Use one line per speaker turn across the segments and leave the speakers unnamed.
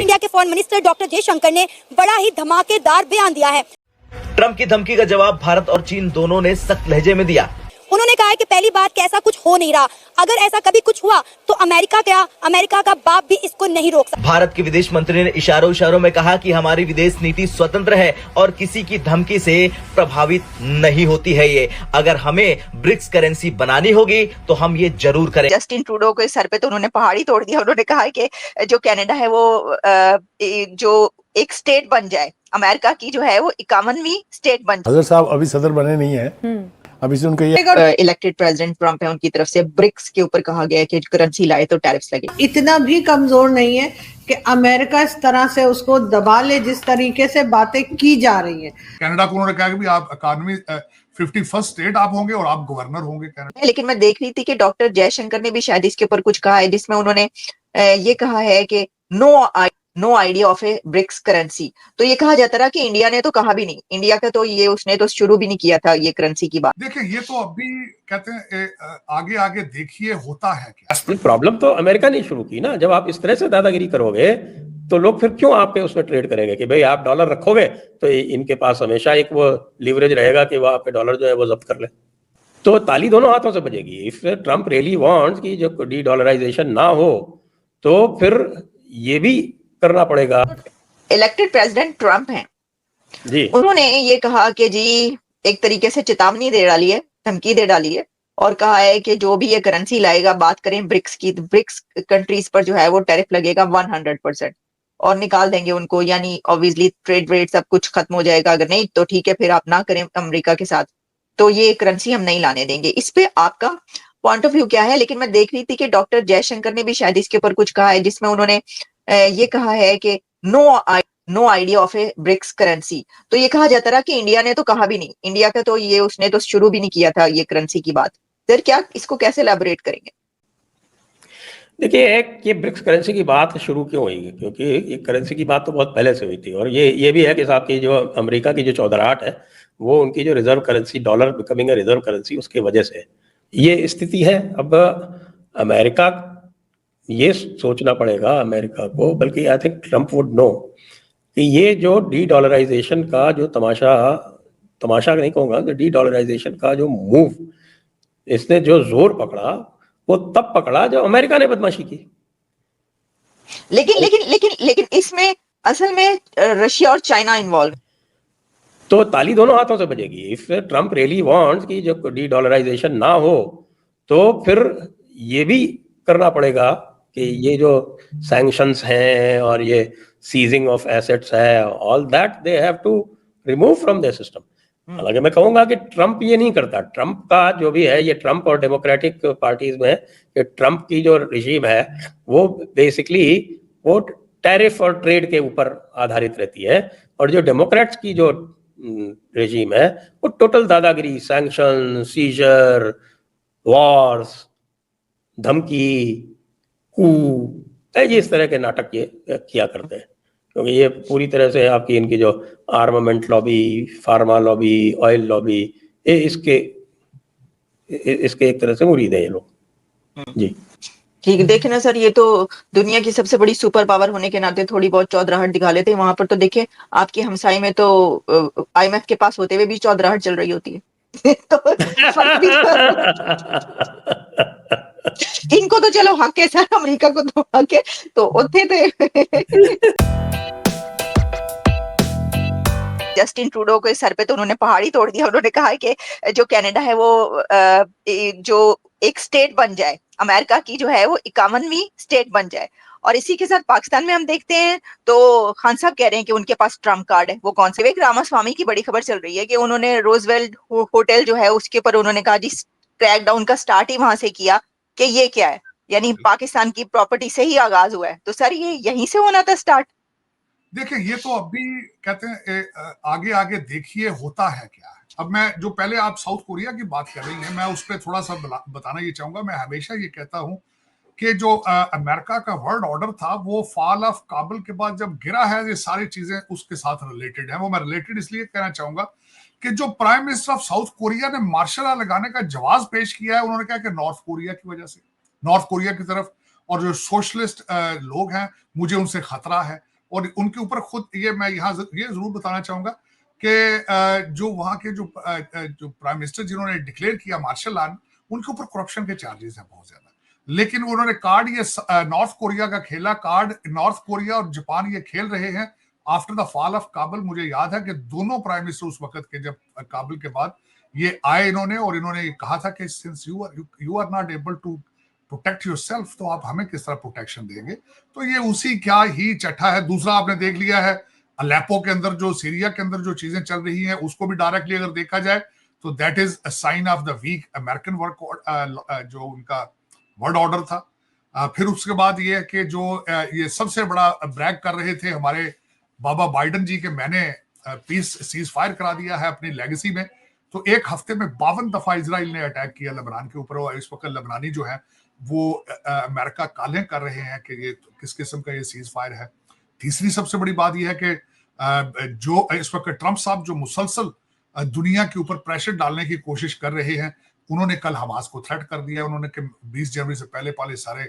India के foreign minister doctor Jaishankar ने बड़ा ही धमाकेदार बयान दिया है।
ट्रंप की धमकी का जवाब भारत और चीन दोनों ने सख्त लहजे में दिया।
उन्होंने कहा है कि पहली बात कि ऐसा कुछ हो नहीं रहा, अगर ऐसा कभी कुछ हुआ तो अमेरिका का बाप भी इसको नहीं रोक सकता।
भारत के विदेश मंत्री ने इशारों में कहा कि हमारी विदेश नीति स्वतंत्र है और किसी की धमकी से प्रभावित नहीं होती है। ये अगर हमें ब्रिक्स करेंसी बनानी होगी तो हम ये जरूर करें।
जस्टिन ट्रूडो के सर पे तो उन्होंने पहाड़ी तोड़ दिया। उन्होंने कहा है कि जो कनाडा है वो जो एक स्टेट बन जाए, अमेरिका की जो है वो 51वीं स्टेट बन जाए।
अगर साहब अभी सदर बने नहीं है, अभी से उनका ये
इलेक्टेड प्रेसिडेंट ट्रम्प है, उनकी तरफ से ब्रिक्स के ऊपर कहा गया है कि करेंसी लाए तो टैरिफ्स लगे।
इतना भी कमजोर नहीं है कि अमेरिका इस तरह से उसको दबा ले जिस तरीके से बातें की जा रही हैं।
कनाडा को उन्होंने कहा कि भी आप इकॉनमी 51st स्टेट आप होंगे और आप गवर्नर होंगे कनाडा।
लेकिन मैं देख रही थी कि डॉक्टर जयशंकर ने भी शायद इसके ऊपर कुछ कहा है, जिसमें उन्होंने ये कहा है कि no idea of a BRICS currency. तो ये कहा जाता रहा कि इंडिया ने तो कहा भी नहीं, इंडिया का तो ये उसने तो शुरू भी नहीं किया था ये करेंसी की बात।
देखिए ये तो अभी कहते हैं आगे आगे देखिए होता है क्या।
असली प्रॉब्लम तो अमेरिका ने शुरू की ना। जब आप इस तरह से दादागिरी करोगे तो लोग फिर क्यों आप पे उसमें ट्रेड करेंगे कि भाई आप डॉलर रखोगे तो इनके पास हमेशा एक वो लीवरेज रहेगा कि वो आप पे डॉलर जो है वो जब्त कर ले। तो ताली दोनों हाथों से बजेगी। इफ ट्रम्प रियली वांट्स कि जो डी डॉलराइजेशन ना हो तो फिर ये भी करना पड़ेगा।
इलेक्टेड प्रेसिडेंट ट्रम्प हैं
जी,
उन्होंने ये कहा कि जी एक तरीके से चेतावनी दे डाली है, धमकी दे डाली है और कहा है कि जो भी ये करेंसी लाएगा, बात करें ब्रिक्स की, तो ब्रिक्स कंट्रीज पर जो है वो टैरिफ लगेगा 100% और निकाल देंगे उनको। यानी ऑब्वियसली ट्रेड रेट सब कुछ खत्म हो जाएगा। अगर नहीं तो ठीक है, फिर आप ना करें अमेरिका के साथ, तो ये करेंसी हम नहीं लाने देंगे। इस पे आपका पॉइंट ऑफ व्यू क्या है? लेकिन मैं देख रही थी कि डॉक्टर जयशंकर ने भी शायद इसके ऊपर कुछ कहा है, जिसमें उन्होंने ये कहा है कि no idea of a BRICS currency. तो ये कहा जाता रहा कि इंडिया ने तो कहा भी नहीं, इंडिया का तो ये उसने तो शुरू भी नहीं किया था ये करेंसी की बात। सर क्या इसको कैसे एलैबोरेट करेंगे?
देखिए एक ये ब्रिक्स करेंसी की बात शुरू क्यों हुई, क्योंकि ये करेंसी की बात तो बहुत पहले से हुई थी। और ये भी है कि साहब की जो अमेरिका की जो चौधराहट है वो उनकी जो reserve currency, dollar becoming a reserve currency, उसकी वजह से ये स्थिति है। अब अमेरिका ये सोचना पड़ेगा अमेरिका को, बल्कि I think Trump would know कि ये जो डी डॉलराइजेशन का जो तमाशा नहीं कहूँगा, तो डी डॉलराइजेशन का जो मूव इसने जो जोर पकड़ा वो तब पकड़ा जब अमेरिका ने बदमाशी की।
लेकिन इसमें असल में रशिया और चाइना इन्वॉल्व।
तो ताली दोनों हाथों से बजेगी। इफ ट्रम्प रियली वांट्स कि जो डी डॉलराइजेशन ना हो तो फिर ये भी करना पड़ेगा कि ये जो सैंक्शंस हैं और ये सीजिंग ऑफ एसेट्स है, all that they have to remove from their system. हालांकि मैं कहूंगा कि ट्रम्प ये नहीं करता। ट्रम्प का जो भी है, ये ट्रम्प और डेमोक्रेटिक पार्टीज में कि ट्रम्प की जो रिजीम है वो बेसिकली वो टैरिफ और ट्रेड के ऊपर आधारित रहती है, और जो डेमोक्रेट्स की जो रेजीम है वो टोटल दादागिरी, सैंक्शन, सीजर, वॉर्स, धमकी, ये इस तरह के नाटक ये किया करते हैं। क्योंकि ये पूरी तरह से आपकी इनकी जो armament lobby, pharma lobby, oil lobby, ये इसके एक तरह से मुरीद है ये लोग। जी
ठीक, देखे ना सर, ये तो दुनिया की सबसे बड़ी सुपर पावर होने के नाते थोड़ी बहुत चौधराहट दिखा लेते हैं। वहां पर तो देखे आपके हमसाई में तो IMF के पास होते हुए भी चौधराहट चल रही होती है। तो फर्क भी इनको तो चलो हक है सर, अमेरिका को तो हक है, तो उठे थे। जस्टिन ट्रूडो के सर पे तो उन्होंने पहाड़ी तोड़ दिया। उन्होंने कहा है कि जो कनाडा है वो जो एक स्टेट बन जाए, अमेरिका की जो है वो 51वीं स्टेट बन जाए। और इसी के साथ पाकिस्तान में हम देखते हैं तो खान साहब कह रहे हैं कि उनके पास ट्रम्प कार्ड है। वो कौन से? विवेक रामास्वामी की बड़ी खबर चल रही है कि उन्होंने रोजवेल्ट होटल जो है उसके ऊपर उन्होंने कहा जी क्रैकडाउन का स्टार्ट ही वहां से किया कि ये क्या है, यानी पाकिस्तान की प्रॉपर्टी से ही आगाज हुआ है। तो सर ये यहीं से होना था स्टार्ट।
देखिए ये तो अभी कहते हैं आगे आगे देखिए होता है क्या। अब मैं जो पहले आप साउथ कोरिया की बात कर रही हैं, मैं उस पर थोड़ा सा बताना ये चाहूंगा। मैं हमेशा ये कहता हूं कि जो अमेरिका का वर्ल्ड ऑर्डर था वो फॉल ऑफ काबुल के बाद जब गिरा है, ये सारी चीजें उसके साथ रिलेटेड है। वो मैं रिलेटेड इसलिए कहना चाहूंगा कि जो prime minister of south Korea ने मार्शल लॉ लगाने का जवाब पेश किया है, उन्होंने कहा कि नॉर्थ कोरिया की वजह से, नॉर्थ कोरिया की तरफ और जो सोशलिस्ट लोग हैं मुझे उनसे खतरा है। और उनके ऊपर खुद ये मैं यहाँ ये जरूर बताना चाहूंगा कि जो वहां के जो प्राइम मिनिस्टर जिन्होंने डिक्लेयर किया मार्शल लॉ, उनके ऊपर करप्शन के चार्जेस हैं बहुत ज्यादा, लेकिन उन्होंने कार्ड ये नॉर्थ कोरिया का खेला, कार्ड नॉर्थ कोरिया और जापान ये खेल रहे हैं after the fall of Kabul. मुझे याद है कि दोनों प्राइम मिनिस्टर उस वक्त के जब काबुल के बाद ये आए इन्होंने ये कहा था कि since you are not able to protect yourself, तो आप हमें किस तरह प्रोटेक्शन देंगे। तो ये उसी क्या ही चट्टा है। दूसरा आपने देख लिया है अलेप्पो के अंदर जो सीरिया के अंदर जो चीजें चल रही हैं, उसको भी डायरेक्टली अगर देखा जाए तो that is a sign of the weak American work जो उनका वर्ल्ड ऑर्डर था। फिर उसके बाद ये है कि जो ये सबसे बड़ा ब्रैग कर रहे थे हमारे बाबा बाइडन जी के मैंने पीस सीज फायर करा दिया है अपनी लेगेसी में, तो एक हफ्ते में 52 दफा इजराइल ने अटैक किया लेबनान के ऊपर, और इस वक्त लेबनानी जो है वो अमेरिका कालें कर रहे हैं कि ये किस किस्म का ये सीज फायर है। तीसरी सबसे बड़ी बात यह है कि जो इस वक्त ट्रंप साहब जो मुसलसल दुनिया के ऊपर प्रेशर डालने की कोशिश कर रहे हैं, उन्होंने कल हमास को थ्रेट कर दिया। उन्होंने कि 20 जनवरी से पहले सारे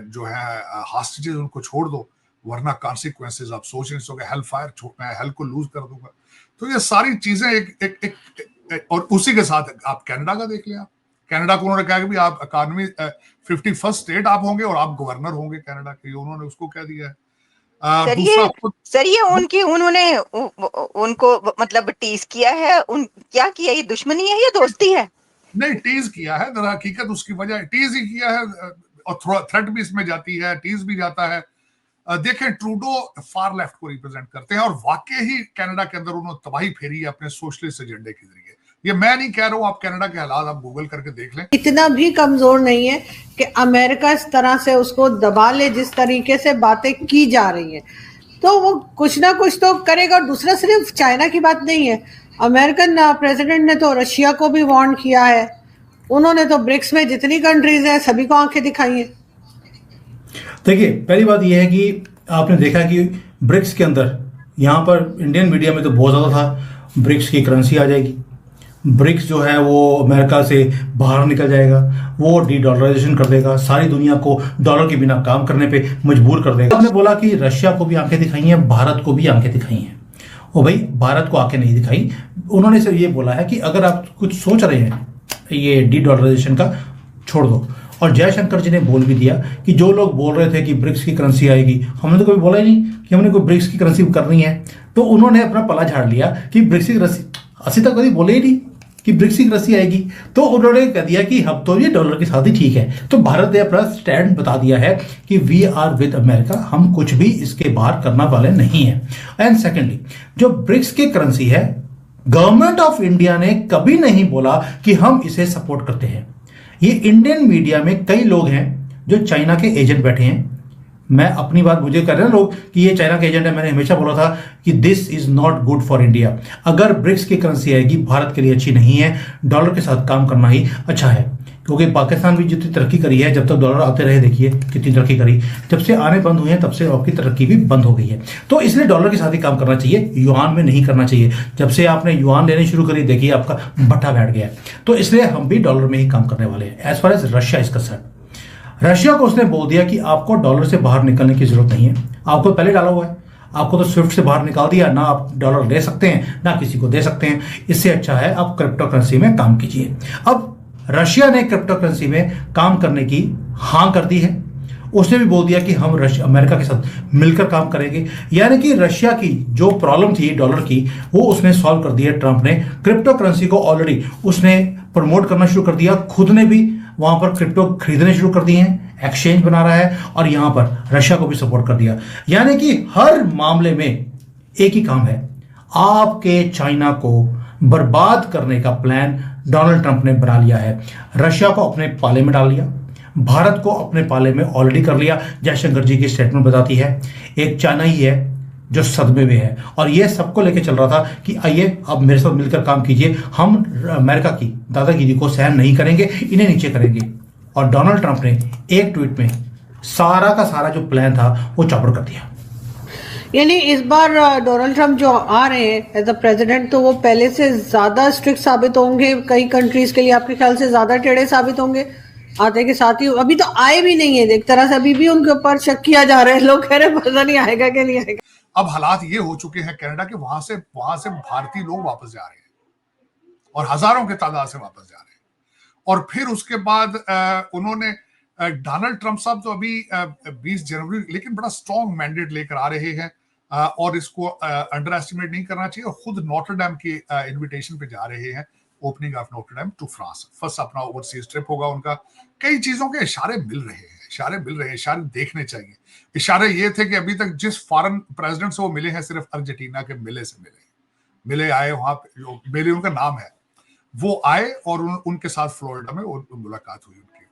जो है हॉस्टेजेस उनको छोड़ दो, वरना कॉन्सिक्वेंसेस आप सोच नहीं सकोगे, हेल फायर मैं हेल को लूज कर दूंगा। तो ये सारी चीजें एक और उसी के साथ आप कनाडा का देख लें। आप कनाडा को उन्होंने कहा कि भी आप इकॉनमी 51st स्टेट आप होंगे और आप गवर्नर होंगे कनाडा के, उन्होंने उसको कह दिया है।
सर ये उन्होंने उनको मतलब टीज किया है, क्या किया, ये दुश्मनी है या दोस्ती है?
नहीं, टीज किया है, दर हकीकत उसकी वजह टीज ही किया है, और थोड़ा थ्रेट भी इसमें जाती है, टीज भी जाता है। देखें ट्रूडो फार लेफ्ट को रिप्रेजेंट करते हैं और वाकई ही कनाडा के अंदर उन्होंने तबाही फेरी है अपने सोशलिस्ट एजेंडे के जरिए। ये मैं नहीं कह रहा हूँ, आप कनाडा के हालात आप गूगल करके देख लें।
इतना भी कमजोर नहीं है कि अमेरिका इस तरह से उसको दबा ले जिस तरीके से बातें की जा रही हैं, तो वो कुछ ना कुछ तो करेगा। दूसरा सिर्फ चाइना की बात नहीं है, अमेरिकन प्रेसिडेंट ने तो रशिया को भी वार्न किया है, उन्होंने तो ब्रिक्स में जितनी कंट्रीज हैं सभी को आंखें दिखाई हैं।
देखिए, पहली बात यह है कि आपने देखा कि ब्रिक्स के अंदर यहाँ पर इंडियन मीडिया में तो बहुत ज़्यादा था ब्रिक्स की करेंसी आ जाएगी, ब्रिक्स जो है वो अमेरिका से बाहर निकल जाएगा, वो डी-डॉलराइजेशन कर देगा, सारी दुनिया को डॉलर के बिना काम करने पे मजबूर कर देगा। हमने बोला कि रशिया को भी आंखें दिखाई हैं, भारत को भी आंखें दिखाई हैं। और भाई भारत को आंखें नहीं दिखाई, उन्होंने सिर्फ ये बोला है कि अगर आप कुछ सोच रहे हैं ये डी-डॉलराइजेशन का, छोड़ दो। और जयशंकर जी ने बोल भी दिया कि जो लोग बोल रहे थे कि ब्रिक्स की करेंसी आएगी, हमने तो कभी बोला ही नहीं कि हमने कोई ब्रिक्स की करेंसी करनी है। तो उन्होंने अपना पला झाड़ लिया कि ब्रिक्स की करेंसी, अस्सी तक कभी बोले ही नहीं कि ब्रिक्स की करेंसी आएगी। तो उन्होंने कह दिया कि हम तो ये डॉलर के साथ ही ठीक है। तो भारत ने अपना स्टैंड बता दिया है कि वी आर विद अमेरिका, हम कुछ भी इसके बाहर करने वाले नहीं है। एंड सेकेंडली, जो ब्रिक्स की करेंसी है, गवर्नमेंट ऑफ इंडिया ने कभी नहीं बोला कि हम इसे सपोर्ट करते हैं। ये इंडियन मीडिया में कई लोग हैं जो चाइना के एजेंट बैठे हैं। मैं अपनी बात, मुझे कर रहे हैं लोग कि ये चाइना के एजेंट है, मैंने हमेशा बोला था कि this is not good for India. अगर ब्रिक्स की करेंसी आएगी, भारत के लिए अच्छी नहीं है, डॉलर के साथ काम करना ही अच्छा है। क्योंकि पाकिस्तान भी जितनी तरक्की करी है, जब तक डॉलर आते रहे, देखिए कितनी तरक्की करी, जब से आने बंद हुए हैं तब से आपकी तरक्की भी बंद हो गई है। तो इसलिए डॉलर के साथ ही काम करना चाहिए, युआन में नहीं करना चाहिए। जब से आपने युआन लेने शुरू करी, देखिए आपका भट्टा बैठ गया है। तो इसलिए हम भी डॉलर में ही काम करने वाले हैं। As far as Russia is concern, Russia को उसने बोल दिया कि आपको डॉलर से बाहर निकलने की जरूरत नहीं है, आपको पहले डाला हुआ है, आपको तो स्विफ्ट से बाहर निकाल दिया, ना आप डॉलर ले सकते हैं ना किसी को दे सकते हैं। इससे अच्छा है आप क्रिप्टो करेंसी में काम कीजिए। अब रशिया ने क्रिप्टो करेंसी में काम करने की हाँ कर दी है। उसने भी बोल दिया कि हम अमेरिका के साथ मिलकर काम करेंगे। यानी कि रशिया की जो प्रॉब्लम थी डॉलर की, वो उसने सॉल्व कर दिया। ट्रंप ने क्रिप्टो करेंसी को ऑलरेडी उसने प्रमोट करना शुरू कर दिया, खुद ने भी वहां पर क्रिप्टो खरीदने शुरू कर दिए हैं, एक्सचेंज बना रहा है, और यहां पर रशिया को भी सपोर्ट कर दिया। यानी कि हर मामले में एक ही काम है, आपके चाइना को बर्बाद करने का प्लान डोनाल्ड ट्रंप ने बना लिया है। रशिया को अपने पाले में डाल लिया, भारत को अपने पाले में ऑलरेडी कर लिया। जयशंकर जी की स्टेटमेंट बताती है एक चाइना ही है जो सदमे में है, और ये सबको लेके चल रहा था कि आइए अब मेरे साथ मिलकर काम कीजिए, हम अमेरिका की दादागिरी को सहन नहीं करेंगे, इन्हें नीचे करेंगे। और डोनाल्ड ट्रंप ने एक ट्वीट में सारा का सारा जो प्लान था वो चौपट कर दिया।
यानी इस बार डोनाल्ड ट्रंप जो आ रहे हैं एज अ प्रेसिडेंट, तो वो पहले से ज्यादा स्ट्रिक्ट साबित होंगे, कई कंट्रीज के लिए आपके ख्याल से ज्यादा टेढ़े साबित होंगे? आते के साथ ही अभी तो आए भी नहीं है, एक तरह से अभी भी उनके ऊपर शक किया जा रहा है, लोग कह रहे हैं पता नहीं आएगा कि नहीं आएगा।
अब हालात ये हो चुके हैं कनाडा के वहां से भारतीय लोग वापस जा रहे हैं और हजारों की तादाद से वापस जा रहे हैं। और फिर उसके बाद उन्होंने डोनाल्ड ट्रंप साहब तो अभी 20 जनवरी लेकिन बड़ा स्ट्रॉन्ग मैंडेट लेकर आ रहे हैं और इसको अंडर एस्टिमेट नहीं करना चाहिए और खुद नोटर डैम की इन्विटेशन पे जा रहे हैं, opening of Notre Dame to France, first अपना ओवरसीज ट्रिप होगा उनका। कई चीजों के इशारे मिल रहे हैं, इशारे देखने चाहिए। इशारे ये थे कि अभी तक जिस फॉरेन प्रेसिडेंट से वो मिले हैं सिर्फ अर्जेंटीना के मिले आए वहां पे, जो मिले उनका नाम है, वो आए और उनके साथ फ्लोरिडा में मुलाकात हुई उनकी।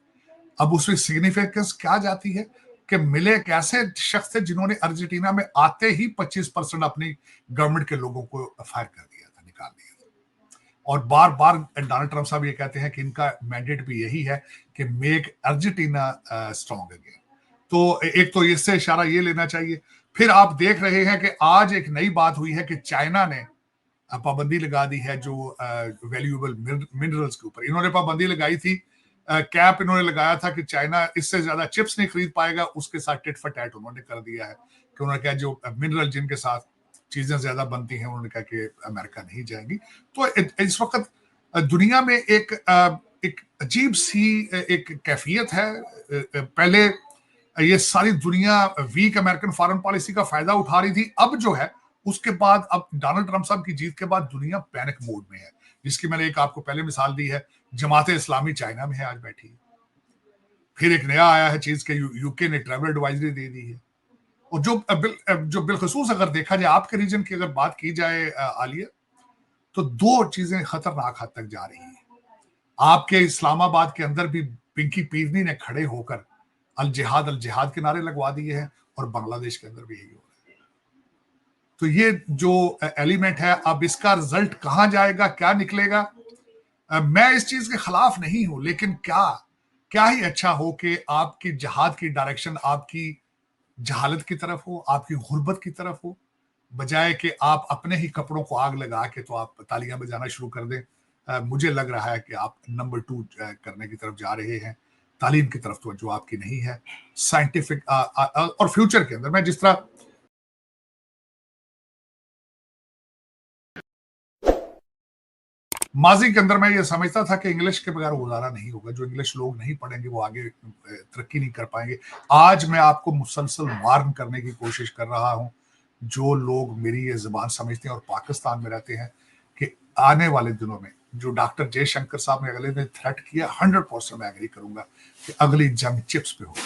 अब उसमें सिग्निफिकेंस क्या जाती है कि मिले एक ऐसे शख्स थे जिन्होंने अर्जेंटीना में आते ही 25% अपनी गवर्नमेंट के लोगों को फायर कर दिया था, निकाल दिया था। और बार बार डोनाल्ड ट्रंप साहब ये कहते हैं कि इनका मैंडेट भी यही है कि मेक अर्जेंटीना स्ट्रॉन्ग अगेन। तो एक तो इससे इशारा ये लेना चाहिए। फिर आप देख रहे हैं कि आज एक नई बात हुई है कि चाइना ने पाबंदी लगा दी है जो वैल्यूएबल मिनरल्स के ऊपर। इन्होंने पाबंदी लगाई थी, कैप इन्होंने लगाया था कि चाइना इससे ज्यादा चिप्स नहीं खरीद पाएगा, उसके साथ टिट फॉर टैट उन्होंने कर दिया है कि उन्होंने कहा जो मिनरल जिनके साथ चीजें ज्यादा बनती हैं उन्होंने कहा कि अमेरिका नहीं जाएंगी। तो इस वक्त दुनिया में एक अजीब सी एक कैफियत है। पहले ये सारी दुनिया वीक अमेरिकन फॉरेन पॉलिसी का फायदा उठा रही थी, अब जो है उसके बाद अब डोनाल्ड ट्रंप साहब की जीत के बाद दुनिया पैनिक मोड में है, जिसकी मैंने एक आपको पहले मिसाल दी है। जमात इस्लामी चाइना में है आज बैठी। फिर एक नया आया है चीज के यूके ने ट्रैवल एडवाइजरी दे दी है। और जो बिलखसूस अगर देखा जाए आपके रीजन की अगर बात की जाए आलिया, तो दो चीजें खतरनाक हद तक जा रही हैं। आपके इस्लामाबाद के अंदर भी पिंकी पीरनी ने खड़े होकर अल जिहाद के नारे लगवा दिए हैं और बांग्लादेश के अंदर भी यही हो रहा है। तो ये जो एलिमेंट है, अब इसका रिजल्ट कहां जाएगा, क्या निकलेगा, मैं इस चीज के खिलाफ नहीं हूं, लेकिन क्या ही अच्छा हो कि आपकी जिहाद की डायरेक्शन आपकी जहालत की तरफ हो, आपकी गुर्बत की तरफ हो, बजाय कि आप अपने ही कपड़ों को आग लगा के तो आप तालियां बजाना शुरू कर दें। मुझे लग रहा है कि आप नंबर 2 करने की तरफ जा रहे हैं, तालीम की तरफ तो जो आपकी नहीं है, साइंटिफिक और फ्यूचर के अंदर। मैं जिस तरह माजी के अंदर मैं ये समझता था कि इंग्लिश के बगैर गुजारा नहीं होगा, जो इंग्लिश लोग नहीं पढ़ेंगे वो आगे तरक्की नहीं कर पाएंगे। आज मैं आपको मुसलसल वार्न करने की कोशिश कर रहा हूं, जो लोग मेरी ये जुबान समझते हैं और पाकिस्तान में रहते हैं, कि आने वाले दिनों में जो डॉक्टर जयशंकर साहब ने अगले दिन थ्रेट किया, 100% मैं एग्री करूंगा कि अगली जंग चिप्स पे हो।